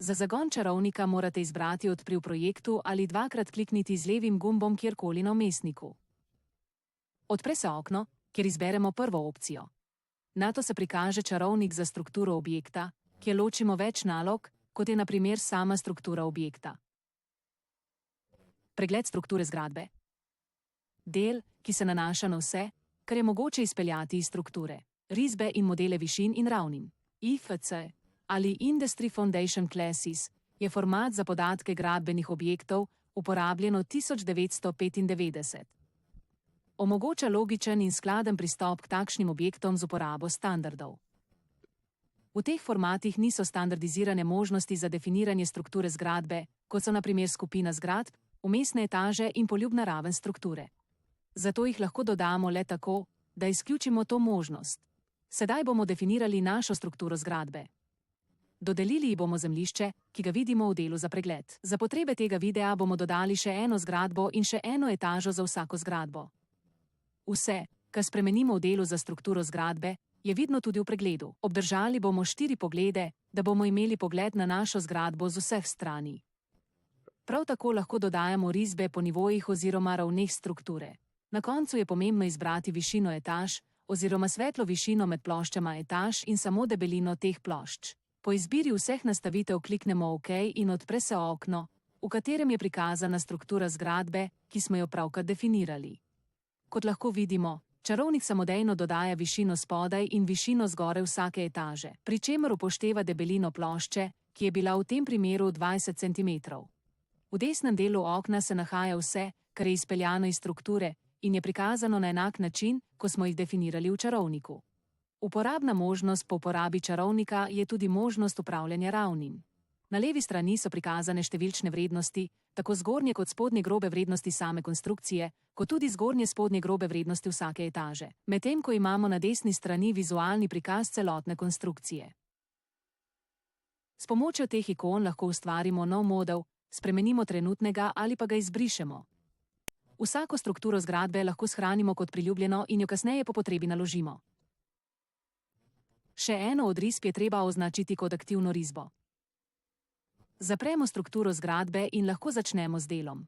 Za zagon čarovnika morate izbrati Odpri v projektu ali dvakrat klikniti z levim gumbom kjerkoli na vmesniku. Odpre se okno, kjer izberemo prvo opcijo. Nato se prikaže čarovnik za strukturo objekta, kjer ločimo več nalog, kot je na primer sama struktura objekta. Pregled strukture zgradbe. Del, ki se nanaša na vse, kar je mogoče izpeljati iz strukture. Risbe in modele višin in ravnin. IFC ali Industry Foundation Classes je format za podatke gradbenih objektov, uporabljen od 1995. Omogoča logičen in skladen pristop k takšnim objektom z uporabo standardov. V teh formatih niso standardizirane možnosti za definiranje strukture zgradbe, kot so na primer skupina zgradb, vmesne etaže in poljubna raven strukture. Zato jih lahko dodamo le tako, da izključimo to možnost. Sedaj bomo definirali našo strukturo zgradbe. Dodelili ji bomo zemljišče, ki ga vidimo v delu za pregled. Za potrebe tega videa bomo dodali še eno zgradbo in še eno etažo za vsako zgradbo. Vse, kar spremenimo v delu za strukturo zgradbe, je vidno tudi v pregledu. Obdržali bomo 4 poglede, da bomo imeli pogled na našo zgradbo z vseh strani. Prav tako lahko dodajamo risbe po nivojih oziroma ravneh strukture. Na koncu je pomembno izbrati višino etaž oziroma svetlo višino med ploščama etaž in samo debelino teh plošč. Po izbiri vseh nastavitev kliknemo OK in odpre se okno, v katerem je prikazana struktura zgradbe, ki smo jo pravkar definirali. Kot lahko vidimo, čarovnik samodejno dodaja višino spodaj in višino zgoraj vsake etaže, pri čemer upošteva debelino plošče, ki je bila v tem primeru 20 cm. V desnem delu okna se nahaja vse, kar je izpeljano iz strukture in je prikazano na enak način, ko smo jih definirali v čarovniku. Uporabna možnost po uporabi čarovnika je tudi možnost upravljanja ravnin. Na levi strani so prikazane številčne vrednosti, tako zgornje kot spodnje grobe vrednosti same konstrukcije, kot tudi zgornje spodnje grobe vrednosti vsake etaže, medtem ko imamo na desni strani vizualni prikaz celotne konstrukcije. S pomočjo teh ikon lahko ustvarimo nov model, spremenimo trenutnega ali pa ga izbrišemo. Vsako strukturo zgradbe lahko shranimo kot priljubljeno in jo kasneje po potrebi naložimo. Še eno od risb je treba označiti kot aktivno risbo. Zapremo strukturo zgradbe in lahko začnemo z delom.